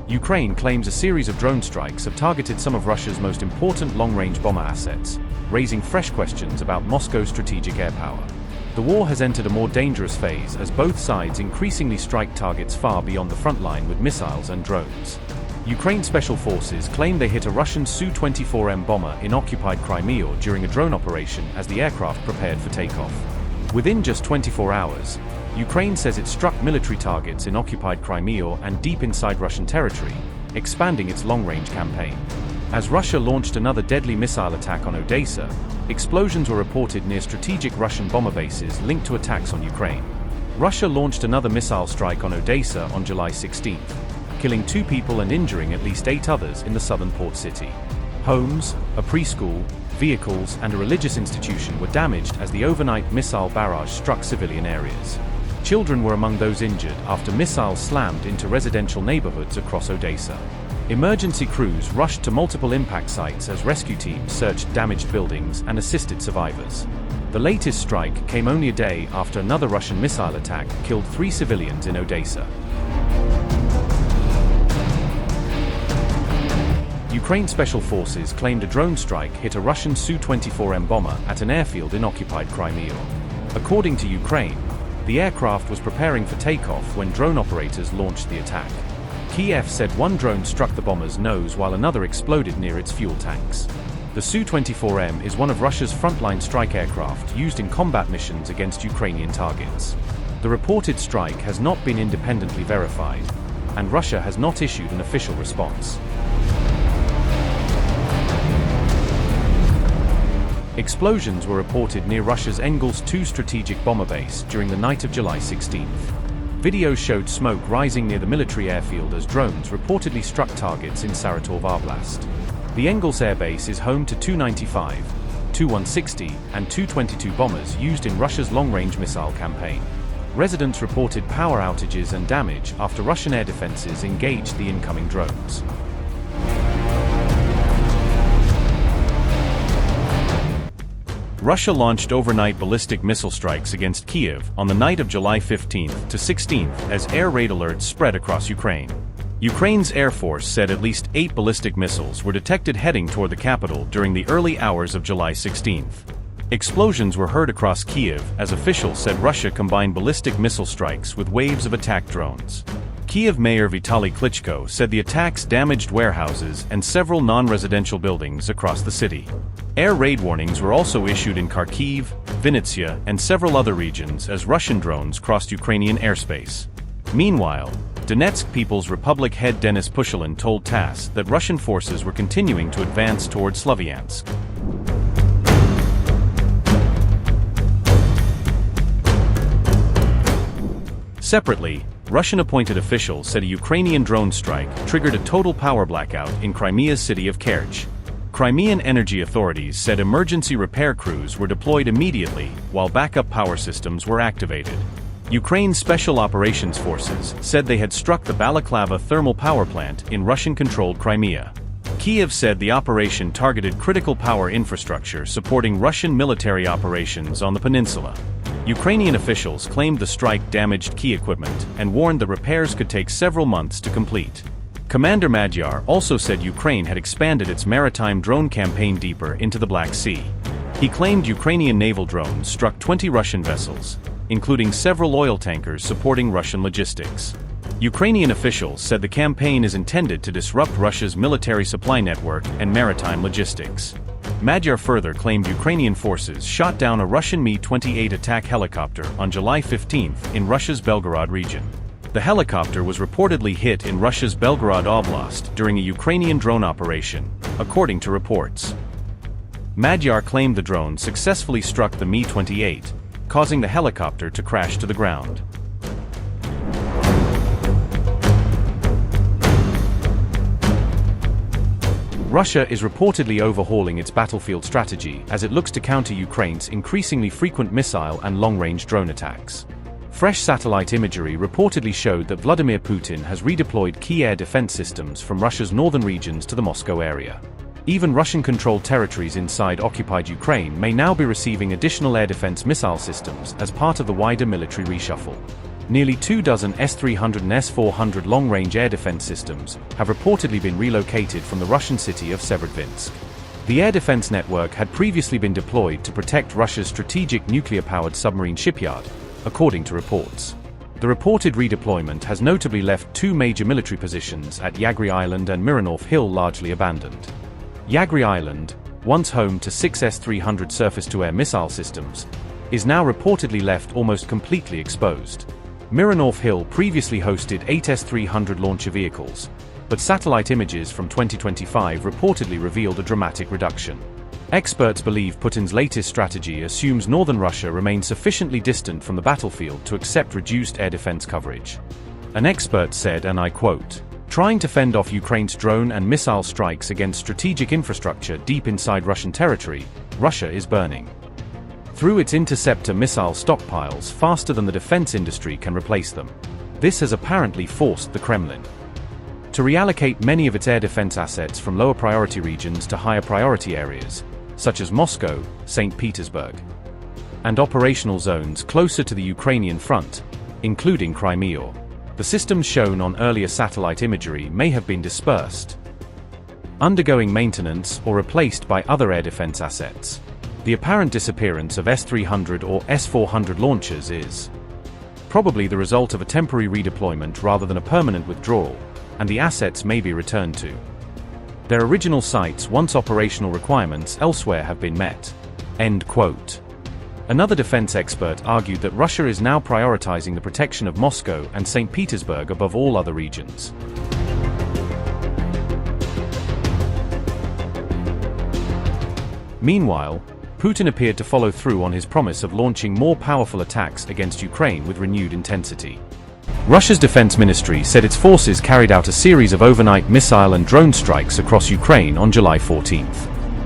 Ukraine claims a series of drone strikes have targeted some of Russia's most important long-range bomber assets, raising fresh questions about Moscow's strategic air power. The war has entered a more dangerous phase as both sides increasingly strike targets far beyond the front line with missiles and drones. Ukraine special forces claim they hit a Russian Su-24M bomber in occupied Crimea during a drone operation as the aircraft prepared for takeoff. Within just 24 hours, Ukraine says it struck military targets in occupied Crimea and deep inside Russian territory, expanding its long-range campaign. As Russia launched another deadly missile attack on Odessa, explosions were reported near strategic Russian bomber bases linked to attacks on Ukraine. Russia launched another missile strike on Odessa on July 16, killing 2 people and injuring at least 8 others in the southern port city. Homes, a preschool, vehicles, and a religious institution were damaged as the overnight missile barrage struck civilian areas. Children were among those injured after missiles slammed into residential neighborhoods across Odessa. Emergency crews rushed to multiple impact sites as rescue teams searched damaged buildings and assisted survivors. The latest strike came only a day after another Russian missile attack killed 3 civilians in Odessa. Ukraine special forces claimed a drone strike hit a Russian Su-24M bomber at an airfield in occupied Crimea. According to Ukraine, the aircraft was preparing for takeoff when drone operators launched the attack. Kiev said one drone struck the bomber's nose while another exploded near its fuel tanks. The Su-24M is one of Russia's frontline strike aircraft used in combat missions against Ukrainian targets. The reported strike has not been independently verified, and Russia has not issued an official response. Explosions were reported near Russia's Engels 2 strategic bomber base during the night of July 16. Videos showed smoke rising near the military airfield as drones reportedly struck targets in Saratov Oblast. The Engels airbase is home to Tu-95, Tu-160, and Tu-22 bombers used in Russia's long-range missile campaign. Residents reported power outages and damage after Russian air defenses engaged the incoming drones. Russia launched overnight ballistic missile strikes against Kiev on the night of July 15 to 16 as air raid alerts spread across Ukraine. Ukraine's Air Force said at least 8 ballistic missiles were detected heading toward the capital during the early hours of July 16. Explosions were heard across Kiev as officials said Russia combined ballistic missile strikes with waves of attack drones. Kiev Mayor Vitaly Klitschko said the attacks damaged warehouses and several non-residential buildings across the city. Air raid warnings were also issued in Kharkiv, Vinnytsia, and several other regions as Russian drones crossed Ukrainian airspace. Meanwhile, Donetsk People's Republic head Denis Pushilin told TASS that Russian forces were continuing to advance toward Slavyansk. Separately, Russian-appointed officials said a Ukrainian drone strike triggered a total power blackout in Crimea's city of Kerch. Crimean energy authorities said emergency repair crews were deployed immediately while backup power systems were activated. Ukraine's Special Operations Forces said they had struck the Balaklava thermal power plant in Russian-controlled Crimea. Kyiv said the operation targeted critical power infrastructure supporting Russian military operations on the peninsula. Ukrainian officials claimed the strike damaged key equipment and warned the repairs could take several months to complete. Commander Magyar also said Ukraine had expanded its maritime drone campaign deeper into the Black Sea. He claimed Ukrainian naval drones struck 20 Russian vessels, including several oil tankers supporting Russian logistics. Ukrainian officials said the campaign is intended to disrupt Russia's military supply network and maritime logistics. Magyar further claimed Ukrainian forces shot down a Russian Mi-28 attack helicopter on July 15 in Russia's Belgorod region. The helicopter was reportedly hit in Russia's Belgorod Oblast during a Ukrainian drone operation, according to reports. Magyar claimed the drone successfully struck the Mi-28, causing the helicopter to crash to the ground. Russia is reportedly overhauling its battlefield strategy as it looks to counter Ukraine's increasingly frequent missile and long-range drone attacks. Fresh satellite imagery reportedly showed that Vladimir Putin has redeployed key air defense systems from Russia's northern regions to the Moscow area. Even Russian-controlled territories inside occupied Ukraine may now be receiving additional air defense missile systems as part of the wider military reshuffle. Nearly 24 S-300 and S-400 long-range air defense systems have reportedly been relocated from the Russian city of Severodvinsk. The air defense network had previously been deployed to protect Russia's strategic nuclear-powered submarine shipyard, according to reports. The reported redeployment has notably left two major military positions at Yagry Island and Mironov Hill largely abandoned. Yagry Island, once home to 6 S-300 surface-to-air missile systems, is now reportedly left almost completely exposed. Mironov Hill previously hosted 8 S-300 launcher vehicles, but satellite images from 2025 reportedly revealed a dramatic reduction. Experts believe Putin's latest strategy assumes northern Russia remains sufficiently distant from the battlefield to accept reduced air defense coverage. An expert said, and I quote, "Trying to fend off Ukraine's drone and missile strikes against strategic infrastructure deep inside Russian territory, Russia is burning through its interceptor missile stockpiles faster than the defense industry can replace them. This has apparently forced the Kremlin to reallocate many of its air defense assets from lower priority regions to higher priority areas, such as Moscow, St. Petersburg, and operational zones closer to the Ukrainian front, including Crimea. The systems shown on earlier satellite imagery may have been dispersed, undergoing maintenance or replaced by other air defense assets. The apparent disappearance of S-300 or S-400 launchers is probably the result of a temporary redeployment rather than a permanent withdrawal, and the assets may be returned to their original sites once operational requirements elsewhere have been met." End quote. Another defense expert argued that Russia is now prioritizing the protection of Moscow and St. Petersburg above all other regions. Meanwhile, Putin appeared to follow through on his promise of launching more powerful attacks against Ukraine with renewed intensity. Russia's defense ministry said its forces carried out a series of overnight missile and drone strikes across Ukraine on July 14.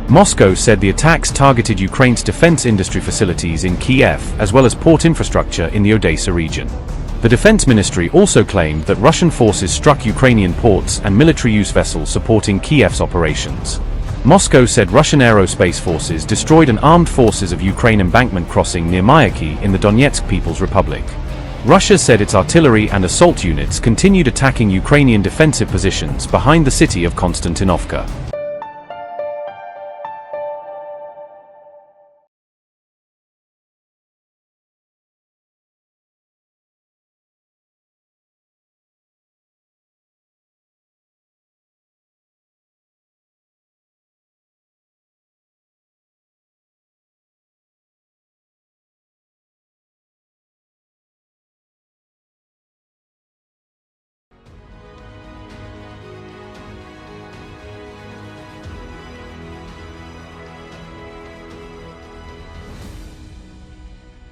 Moscow said the attacks targeted Ukraine's defense industry facilities in Kiev as well as port infrastructure in the Odessa region. The defense ministry also claimed that Russian forces struck Ukrainian ports and military-use vessels supporting Kiev's operations. Moscow said Russian aerospace forces destroyed an armed forces of Ukraine embankment crossing near Myaki in the Donetsk People's Republic. Russia said its artillery and assault units continued attacking Ukrainian defensive positions behind the city of Konstantinovka.